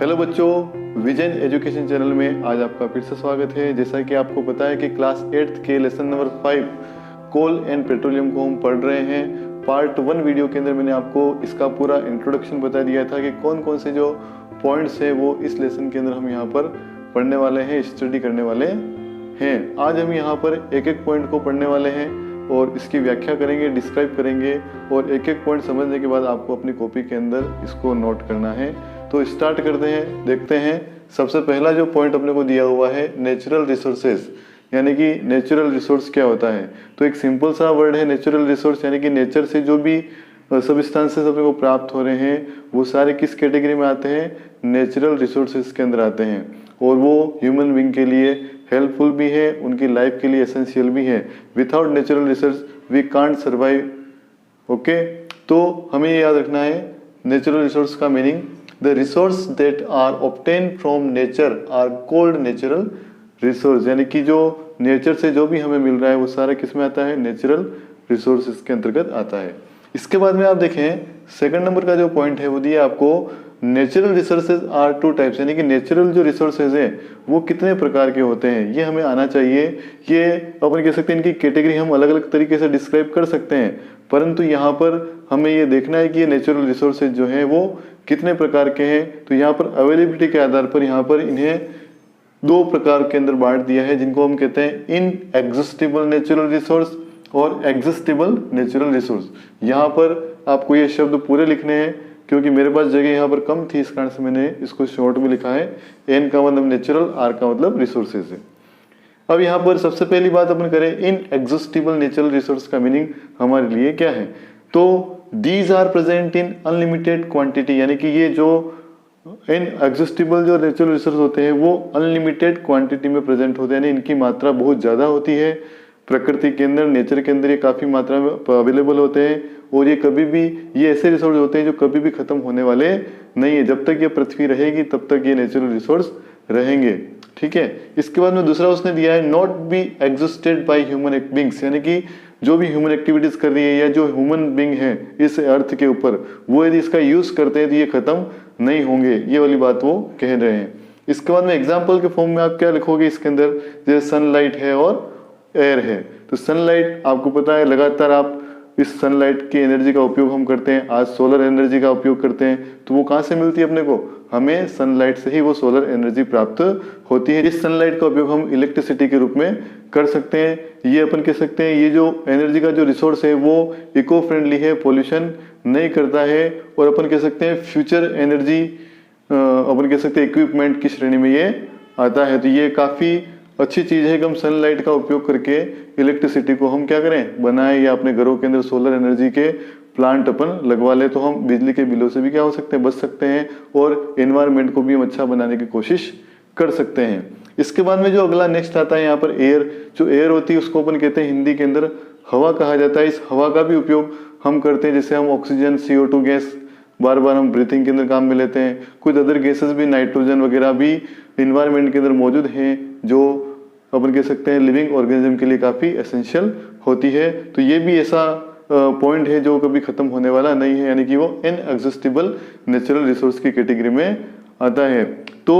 Hello बच्चों, vision education channel में आज आपका फिर से स्वागत है। जैसा कि आपको पता है कि क्लास 8th के lesson number 5 coal and petroleum को हम पढ़ रहे हैं। पार्ट 1 वीडियो के अंदर मैंने आपको इसका पूरा इंट्रोडक्शन बता दिया था कि कौन कौन से जो पॉइंट्स है वो इस लेसन के अंदर हम यहाँ पर पढ़ने वाले हैं, स्टडी करने वाले हैं। आज हम यहाँ पर एक एक पॉइंट को पढ़ने वाले हैं और इसकी व्याख्या करेंगे, डिस्क्राइब करेंगे और एक एक पॉइंट समझने के बाद आपको अपनी कॉपी के अंदर इसको नोट करना है। तो स्टार्ट करते हैं, देखते हैं। सबसे पहला जो पॉइंट अपने को दिया हुआ है नेचुरल रिसोर्सेज, यानी कि नेचुरल रिसोर्स क्या होता है। तो एक सिंपल सा वर्ड है नेचुरल रिसोर्स, यानी कि नेचर से जो भी सब्सटेंसेस अपने को प्राप्त हो रहे हैं वो सारे किस कैटेगरी में आते हैं, नेचुरल रिसोर्सेज के अंदर आते हैं। और वो ह्यूमन बीइंग के लिए हेल्पफुल भी है, उनकी लाइफ के लिए एसेंशियल भी है। Without natural resource we can't survive. Okay, तो हमें ये याद रखना है नेचुरल रिसोर्स का meaning. The resource that are obtain from nature are called natural resource, यानी कि जो नेचर से जो भी हमें मिल रहा है वो सारा किस में आता है, नेचुरल रिसोर्सेज के अंतर्गत आता है। इसके बाद में आप देखें सेकंड नंबर का जो पॉइंट है वो दिया आपको नेचुरल रिसोर्सेज आर 2 टाइप्स, यानी कि नेचुरल जो रिसोर्सेज हैं वो कितने प्रकार के होते हैं ये हमें आना चाहिए। ये अपन कह सकते हैं इनकी कैटेगरी हम अलग अलग तरीके से डिस्क्राइब कर सकते हैं, परंतु यहाँ पर हमें ये देखना है कि ये नेचुरल रिसोर्सेज जो हैं वो कितने प्रकार के हैं। तो यहाँ पर अवेलेबिलिटी के आधार पर यहाँ पर इन्हें 2 प्रकार के अंदर बांट दिया है, जिनको हम कहते हैं इनएग्जिस्टिबल नेचुरल रिसोर्स और एग्जिस्टिबल नेचुरल रिसोर्स। यहाँ पर आपको ये शब्द पूरे लिखने हैं क्योंकि मेरे पास जगह यहाँ पर कम थी, इस कारण से मैंने इसको शॉर्ट में लिखा है। एन का मतलब नेचुरल, आर का मतलब रिसोर्सेज है। अब यहाँ पर सबसे पहली बात अपन करें इनएग्जिस्टिबल नेचुरल रिसोर्स का मीनिंग हमारे लिए क्या है। तो these are present in unlimited quantity, यानी कि ये जो इनएग्जिस्टिबल जो नेचुरल रिसोर्स होते हैं वो अनलिमिटेड क्वांटिटी में प्रेजेंट होते हैं, यानी इनकी मात्रा बहुत ज़्यादा होती है। प्रकृति के अंदर, नेचर के अंदर ये काफ़ी मात्रा में अवेलेबल होते हैं और ये कभी भी, ये ऐसे रिसोर्स होते हैं जो कभी भी खत्म होने वाले नहीं है। जब तक ये पृथ्वी रहेगी तब तक ये नेचुरल रिसोर्स रहेंगे, ठीक है। इसके बाद में दूसरा उसने दिया है not be existed by human beings, यानी कि जो भी ह्यूमन एक्टिविटीज कर रही है या जो ह्यूमन बीइंग है इस अर्थ के ऊपर, वो यदि इसका यूज करते हैं तो ये खत्म नहीं होंगे, ये वाली बात वो कह रहे हैं। इसके बाद में एग्जाम्पल के फॉर्म में आप क्या लिखोगे इसके अंदर, जैसे सनलाइट है और एयर है। तो सनलाइट आपको पता है लगातार आप इस सनलाइट की एनर्जी का उपयोग हम करते हैं, आज सोलर एनर्जी का उपयोग करते हैं। तो वो कहाँ से मिलती है अपने को, हमें सनलाइट से ही वो सोलर एनर्जी प्राप्त होती है। इस सनलाइट का उपयोग हम इलेक्ट्रिसिटी के रूप में कर सकते हैं। ये अपन कह सकते हैं ये जो एनर्जी का जो रिसोर्स है वो इको फ्रेंडली है, पोल्यूशन नहीं करता है और अपन कह सकते हैं फ्यूचर एनर्जी, अपन कह सकते हैं इक्विपमेंट की श्रेणी में ये आता है। तो ये काफ़ी अच्छी चीज़ है कि हम सनलाइट का उपयोग करके इलेक्ट्रिसिटी को हम क्या करें, बनाएं या अपने घरों के अंदर सोलर एनर्जी के प्लांट अपन लगवा ले, तो हम बिजली के बिलों से भी क्या हो सकते हैं, बच सकते हैं और एनवायरनमेंट को भी हम अच्छा बनाने की कोशिश कर सकते हैं। इसके बाद में जो अगला नेक्स्ट आता है यहाँ पर एयर, जो एयर होती है उसको अपन कहते हैं हिंदी के अंदर हवा कहा जाता है। इस हवा का भी उपयोग हम करते हैं, जैसे हम ऑक्सीजन, CO2 गैस बार बार हम ब्रीथिंग के अंदर काम में लेते हैं। कुछ अदर गैसेस भी, नाइट्रोजन वगैरह भी इन्वायरमेंट के अंदर मौजूद हैं जो अपन कह सकते हैं लिविंग ऑर्गेनिज्म के लिए काफ़ी एसेंशियल होती है। तो ये भी ऐसा पॉइंट है जो कभी खत्म होने वाला नहीं है, यानी कि वो इनएग्जिस्टिबल नेचुरल रिसोर्स की कैटेगरी में आता है। तो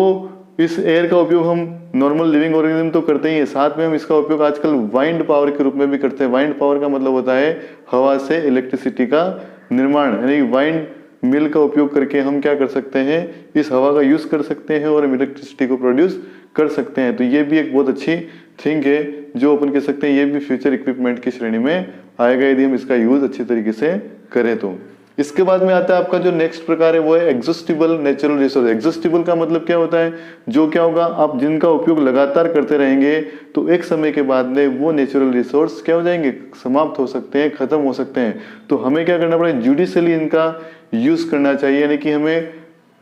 इस एयर का उपयोग हम नॉर्मल लिविंग ऑर्गेनिज्म तो करते ही है, साथ में हम इसका उपयोग आजकल वाइंड पावर के रूप में भी करते हैं। वाइंड पावर का मतलब होता है हवा से इलेक्ट्रिसिटी का निर्माण, यानी वाइंड मिल का उपयोग करके हम क्या कर सकते हैं, इस हवा का यूज कर सकते हैं और हम इलेक्ट्रिसिटी को प्रोड्यूस कर सकते हैं। तो ये भी एक बहुत अच्छी थिंग है जो अपन कह सकते हैं ये भी फ्यूचर इक्विपमेंट की श्रेणी में आएगा यदि हम इसका यूज अच्छी तरीके से करें तो। इसके बाद में आता है आपका जो नेक्स्ट प्रकार है वो है एग्जिस्टिबल नेचुरल रिसोर्स। एग्जिस्टिबल का मतलब क्या होता है, जो क्या होगा, आप जिनका उपयोग लगातार करते रहेंगे तो एक समय के बाद में वो नेचुरल रिसोर्स क्या हो जाएंगे, समाप्त हो सकते हैं, खत्म हो सकते हैं। तो हमें क्या करना पड़ेगा, जुडिशली इनका यूज करना चाहिए, यानी कि हमें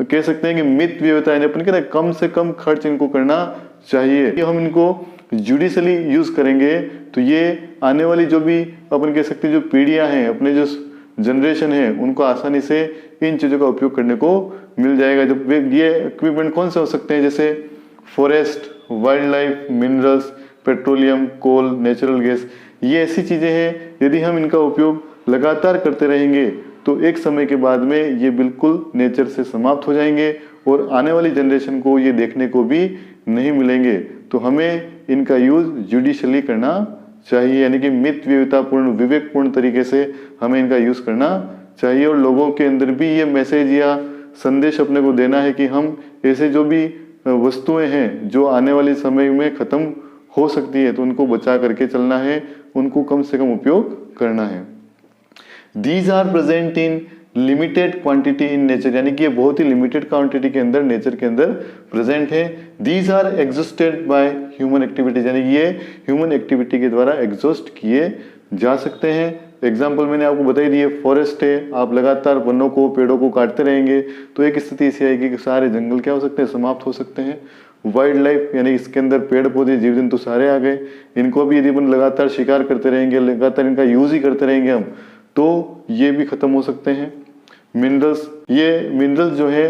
कह सकते हैं कि मित व्यवस्था है, अपन कहते हैं कम से कम खर्च इनको करना चाहिए। कि हम इनको जुडिशली यूज करेंगे तो ये आने वाली जो भी अपन कह सकते हैं जो पीढ़ियां हैं, अपने जो जनरेशन है, उनको आसानी से इन चीज़ों का उपयोग करने को मिल जाएगा। जब ये इक्विपमेंट कौन से हो सकते हैं, जैसे forest, wild life, minerals, petroleum, coal, natural gas, ये ऐसी चीज़ें हैं यदि हम इनका उपयोग लगातार करते रहेंगे तो एक समय के बाद में ये बिल्कुल नेचर से समाप्त हो जाएंगे और आने वाली जनरेशन को ये देखने को भी नहीं मिलेंगे। तो हमें इनका यूज जुडिशली करना चाहिए, यानी कि मितव्ययितापूर्ण विवेकपूर्ण तरीके से हमें इनका यूज करना चाहिए। और लोगों के अंदर भी ये मैसेज या संदेश अपने को देना है कि हम ऐसे जो भी वस्तुएं हैं जो आने वाले समय में खत्म हो सकती है तो उनको बचा करके चलना है, उनको कम से कम उपयोग करना है। These are present in limited quantity in nature, यानी कि ये बहुत ही लिमिटेड क्वांटिटी के अंदर नेचर के अंदर प्रेजेंट है। These are exhausted by human activities, यानी कि ये ह्यूमन एक्टिविटी के द्वारा एग्जॉस्ट किए जा सकते हैं। एग्जाम्पल मैंने आपको बताई दी है, फॉरेस्ट है, आप लगातार वनों को पेड़ों को काटते रहेंगे तो एक स्थिति ऐसी आएगी कि सारे जंगल क्या हो सकते हैं, समाप्त हो सकते हैं। वाइल्ड लाइफ यानी इसके अंदर पेड़ पौधे जीव जंतु सारे आ गए, इनको भी यदि अपन लगातार शिकार करते रहेंगे, लगातार इनका यूज ही करते रहेंगे हम, तो ये भी खत्म हो सकते हैं। मिनरल्स, ये मिनरल्स जो है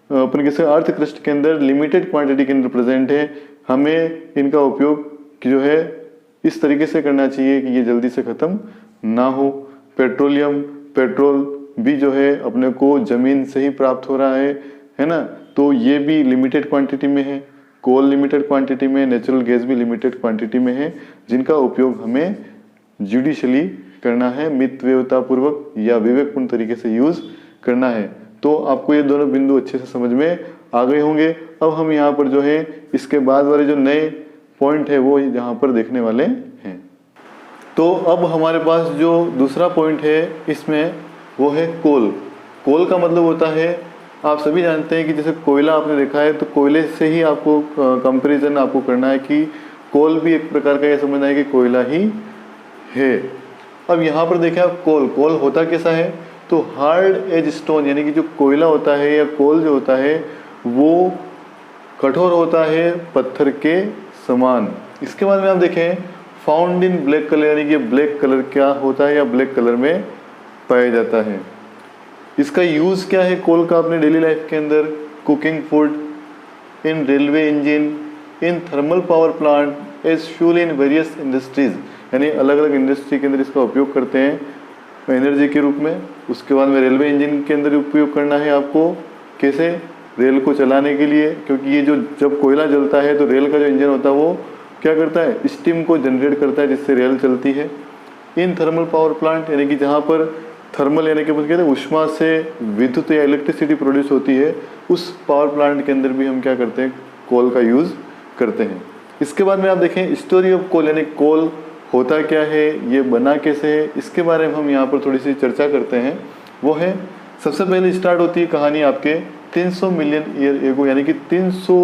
अपन कैसे अर्थ क्रस्ट के अंदर लिमिटेड क्वांटिटी के अंदर प्रेजेंट है, हमें इनका उपयोग जो है इस तरीके से करना चाहिए कि ये जल्दी से खत्म ना हो। पेट्रोलियम, पेट्रोल भी जो है अपने को जमीन से ही प्राप्त हो रहा है ना, तो ये भी लिमिटेड क्वांटिटी में है। कोल लिमिटेड क्वांटिटी में, नेचुरल गैस भी लिमिटेड क्वांटिटी में है, जिनका उपयोग हमें जुडिशली करना है, मितव्ययितापूर्वक या विवेकपूर्ण तरीके से यूज करना है। तो आपको ये दोनों बिंदु अच्छे से समझ में आ गए होंगे। अब हम यहाँ पर जो है इसके बाद वाले जो नए पॉइंट है वो यहाँ पर देखने वाले हैं। तो अब हमारे पास जो दूसरा पॉइंट है इसमें वो है कोल। कोल का मतलब होता है, आप सभी जानते हैं कि जैसे कोयला आपने देखा है तो कोयले से ही आपको कंपैरिजन आपको करना है कि कोल भी एक प्रकार का, ये समझना है कि कोयला ही है। अब यहाँ पर देखें आप, कोल होता कैसा है, तो हार्ड एज स्टोन, यानी कि जो कोयला होता है या कोल जो होता है वो कठोर होता है पत्थर के समान। इसके बाद में आप देखें फाउंड इन ब्लैक कलर, यानी कि ब्लैक कलर क्या होता है या ब्लैक कलर में पाया जाता है। इसका यूज़ क्या है कोल का अपने डेली लाइफ के अंदर, cooking food, in railway engine, in thermal power plant, as fuel in various industries, यानी अलग अलग इंडस्ट्री के अंदर इसका उपयोग करते हैं एनर्जी के रूप में। उसके बाद में रेलवे इंजन के अंदर उपयोग करना है आपको, कैसे, रेल को चलाने के लिए, क्योंकि ये जो जब कोयला जलता है तो रेल का जो इंजन होता है वो क्या करता है, स्टीम को जनरेट करता है जिससे रेल चलती है। इन थर्मल पावर प्लांट, यानी कि जहाँ पर थर्मल यानी कि कहते हैं उष्मा से विद्युत या इलेक्ट्रिसिटी प्रोड्यूस होती है, उस पावर प्लांट के अंदर भी हम क्या करते हैं, कोल का यूज़ करते हैं। इसके बाद में आप देखें स्टोरी ऑफ कोल, यानी कोल होता क्या है, ये बना कैसे है, इसके बारे में हम यहाँ पर थोड़ी सी चर्चा करते हैं। वो है, सबसे पहले स्टार्ट होती है कहानी आपके 300 मिलियन ईयर एगो, यानी कि 300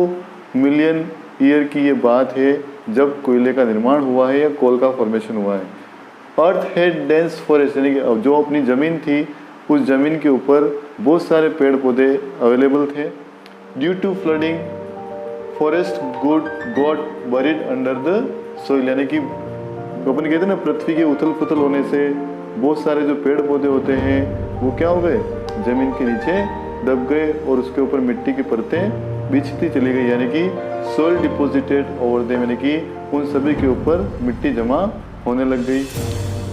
मिलियन ईयर की ये बात है जब कोयले का निर्माण हुआ है या कोल का फॉर्मेशन हुआ है। अर्थ हैड डेंस फॉरेस्ट, यानी कि जो अपनी ज़मीन थी उस ज़मीन के ऊपर बहुत सारे पेड़ पौधे अवेलेबल थे। Due to flooding forest got buried under the soil, यानी कि अपन कहते हैं ना पृथ्वी के उथल पुथल होने से बहुत सारे जो पेड़ पौधे होते हैं वो क्या हो गए, ज़मीन के नीचे दब गए और उसके ऊपर मिट्टी की परतें बिछती चली गई, यानी कि सोइल डिपोजिटेड ओवर देम, यानी कि उन सभी के ऊपर मिट्टी जमा होने लग गई।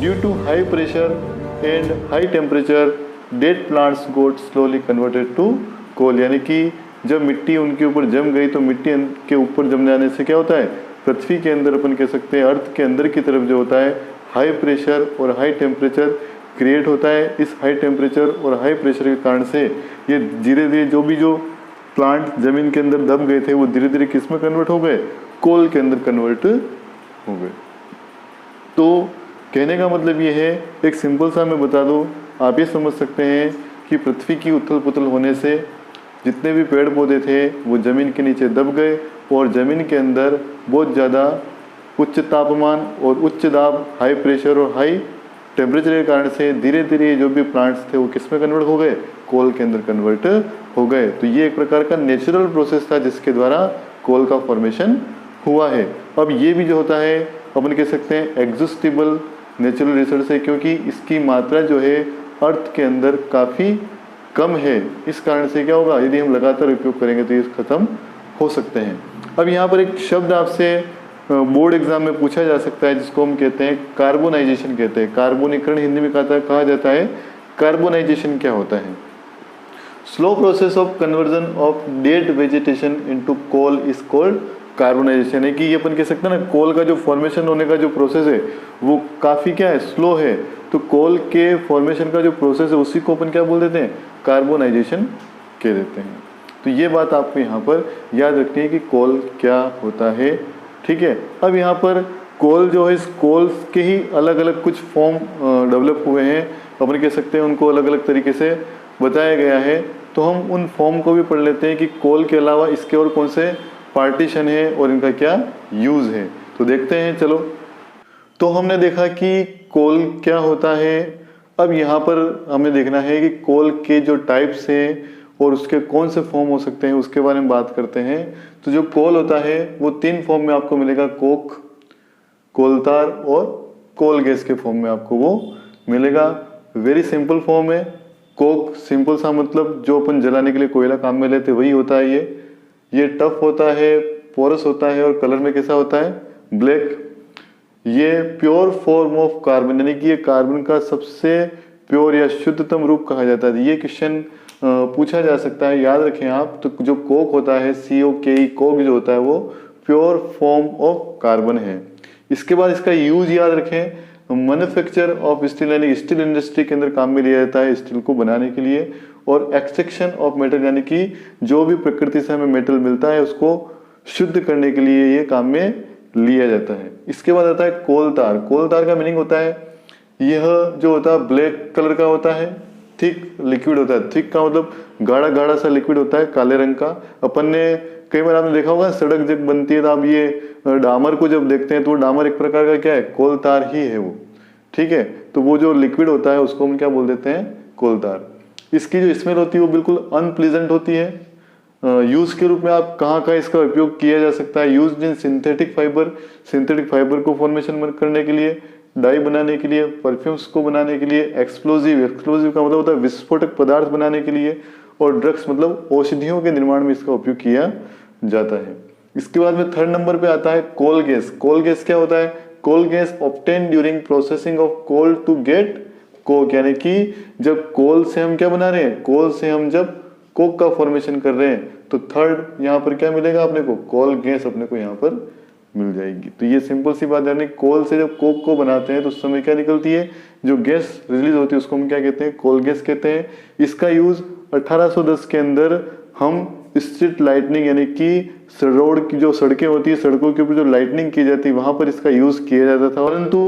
Due to high pressure and high temperature dead plants got slowly converted to coal, यानी कि जब मिट्टी उनके ऊपर जम गई तो मिट्टी के ऊपर जम जाने से क्या होता है, पृथ्वी के अंदर अपन कह सकते हैं अर्थ के अंदर की तरफ जो होता है हाई प्रेशर और हाई टेम्परेचर क्रिएट होता है। इस हाई टेम्परेचर और हाई प्रेशर के कारण से ये धीरे धीरे जो प्लांट जमीन के अंदर दब गए थे वो धीरे धीरे किस में कन्वर्ट हो गए, कोल के अंदर कन्वर्ट हो गए। तो कहने का मतलब ये है, एक सिंपल सा मैं बता दूं, आप ये समझ सकते हैं कि पृथ्वी की उथल पुथल होने से जितने भी पेड़ पौधे थे वो ज़मीन के नीचे दब गए और ज़मीन के अंदर बहुत ज़्यादा उच्च तापमान और उच्च दाब, हाई प्रेशर और हाई टेम्परेचर के कारण से धीरे धीरे जो भी प्लांट्स थे वो किस में कन्वर्ट हो गए, कोल के अंदर कन्वर्ट हो गए। तो ये एक प्रकार का नेचुरल प्रोसेस था जिसके द्वारा कोल का फॉर्मेशन हुआ है। अब ये भी जो होता है अपन कह सकते हैं एग्जॉस्टिबल नेचुरल रिसोर्स है, क्योंकि इसकी मात्रा जो है अर्थ के अंदर काफ़ी कम है। इस कारण से क्या होगा, यदि हम लगातार उपयोग करेंगे तो ये खत्म हो सकते हैं। अब यहाँ पर एक शब्द आपसे बोर्ड एग्जाम में पूछा जा सकता है जिसको हम कहते हैं कार्बोनाइजेशन कहते हैं। कार्बोनीकरण हिंदी में कहा जाता है कार्बोनाइजेशन क्या होता है? Slow process of conversion of dead vegetation into coal is called carbonization. है कि ये अपन कह सकते हैं ना, कोल का जो फॉर्मेशन होने का जो प्रोसेस है वो काफ़ी क्या है, स्लो है। तो कोल के फॉर्मेशन का जो प्रोसेस है उसी को अपन क्या बोल देते हैं, कार्बोनाइजेशन कह देते हैं। तो ये बात आपको यहाँ पर याद रखनी है कि कोल क्या होता है। ठीक है, अब यहाँ पर कोल जो है, इस कोल के ही अलग अलग कुछ फॉर्म डेवलप हुए हैं, अपन कह सकते हैं उनको अलग अलग तरीके से बताया गया है। तो हम उन फॉर्म को भी पढ़ लेते हैं कि कोल के अलावा इसके और कौन से पार्टीशन है और इनका क्या यूज है। तो देखते हैं चलो। तो हमने देखा कि कोल क्या होता है। अब यहाँ पर हमें देखना है कि कोल के जो टाइप्स हैं और उसके कौन से फॉर्म हो सकते हैं उसके बारे में बात करते हैं। तो जो कोल होता है वो 3 फॉर्म में आपको मिलेगा, कोक, कोलतार और कोल गैस के फॉर्म में आपको वो मिलेगा। वेरी सिंपल फॉर्म है। कोक सिंपल सा मतलब जो अपन जलाने के लिए कोयला काम में लेते वही होता है। ये टफ होता है, पोरस होता है और कलर में कैसा होता है, ब्लैक। ये प्योर फॉर्म ऑफ कार्बन, यानी कि ये कार्बन का सबसे प्योर या शुद्धतम रूप कहा जाता है। ये क्वेश्चन पूछा जा सकता है, याद रखें आप। तो जो कोक होता है, COKE, कोक जो होता है वो प्योर फॉर्म ऑफ कार्बन है। इसके बाद इसका यूज याद रखें, मैन्युफैक्चर ऑफ स्टील, यानी स्टील इंडस्ट्री के अंदर काम में लिया जाता है स्टील को बनाने के लिए। और एक्सट्रैक्शन ऑफ मेटल, यानी कि जो भी प्रकृति से हमें मेटल मिलता है उसको शुद्ध करने के लिए ये काम में लिया जाता है। इसके बाद आता है कोलतार। कोलतार का मीनिंग होता है, यह जो होता है ब्लैक कलर का होता है, थिक लिक्विड होता है। थिक का मतलब गाढ़ा गाढ़ा सा लिक्विड होता है, काले रंग का। अपन ने कई बार आपने देखा होगा सड़क जब बनती है तो आप ये डामर को जब देखते हैं तो डामर एक प्रकार का क्या है, कोलतार ही है वो। ठीक है, तो वो जो लिक्विड होता है उसको हम क्या बोल देते हैं, कोलतार। इसकी जो स्मेल होती है वो बिल्कुल अनप्लीजेंट होती है। यूज के रूप में आप कहाँ कहाँ इसका उपयोग किया जा सकता है, use in synthetic fibre, synthetic fibre को फॉर्मेशन करने के लिए, डाई बनाने के लिए, परफ्यूम्स को बनाने के लिए, एक्सप्लोजिव, एक्सप्लोजिव का मतलब होता है विस्फोटक पदार्थ बनाने के लिए, और ड्रग्स मतलब औषधियों के निर्माण में इसका उपयोग किया जाता है। इसके बाद में 3rd नंबर पे आता है कोल गैस। कोल गैस क्या होता है, coal gas obtain during processing of coal to get coke, यानी कि जब कोल से हम क्या बना रहे हैं, कोल से हम जब कोक का फॉर्मेशन कर रहे हैं तो 3rd यहाँ पर क्या मिलेगा अपने को, कोल गैस अपने को यहाँ पर मिल जाएगी। तो ये सिंपल सी बात है, यानी कोल से जब कोक को बनाते हैं तो उस समय क्या निकलती है, जो गैस रिलीज होती है उसको हम क्या कहते हैं, कोल गैस कहते हैं। इसका यूज 1810 के अंदर हम स्ट्रीट लाइटनिंग, यानी कि रोड की जो सड़कें होती है, सड़कों के ऊपर जो लाइटनिंग की जाती है वहां पर इसका यूज किया जाता था। परंतु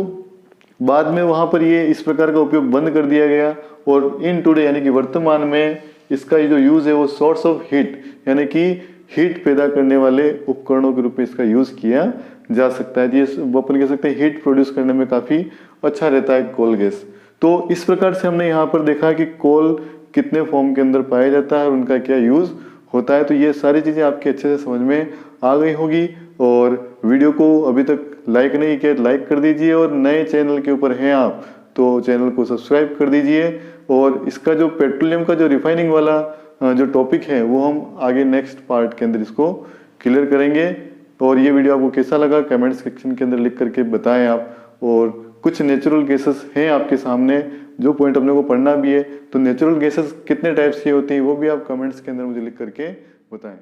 बाद में वहां पर ये इस प्रकार का उपयोग बंद कर दिया गया। और इन टुडे, यानी कि वर्तमान में इसका जो यूज है वो सोर्स ऑफ हीट, यानी कि हीट पैदा करने वाले उपकरणों के रूप में इसका यूज किया जा सकता है। ये अपन कह सकते हैं हीट प्रोड्यूस करने में काफी अच्छा रहता है कोल गैस। तो इस प्रकार से हमने यहाँ पर देखा कि कोल कितने फॉर्म के अंदर पाया जाता है और उनका क्या यूज होता है। तो ये सारी चीजें आपके अच्छे से समझ में आ गई होगी। और वीडियो को अभी तक लाइक नहीं किया, लाइक कर दीजिए, और नए चैनल के ऊपर हैं आप तो चैनल को सब्सक्राइब कर दीजिए। और इसका जो पेट्रोलियम का जो रिफाइनिंग वाला जो टॉपिक है वो हम आगे नेक्स्ट पार्ट के अंदर इसको क्लियर करेंगे। और ये वीडियो आपको कैसा लगा कमेंट सेक्शन के अंदर लिख करके बताएं आप। और कुछ नेचुरल गैसेस हैं आपके सामने जो पॉइंट अपने को पढ़ना भी है, तो नेचुरल गैसेस कितने टाइप्स की होती हैं वो भी आप कमेंट्स के अंदर मुझे लिख करके बताएं।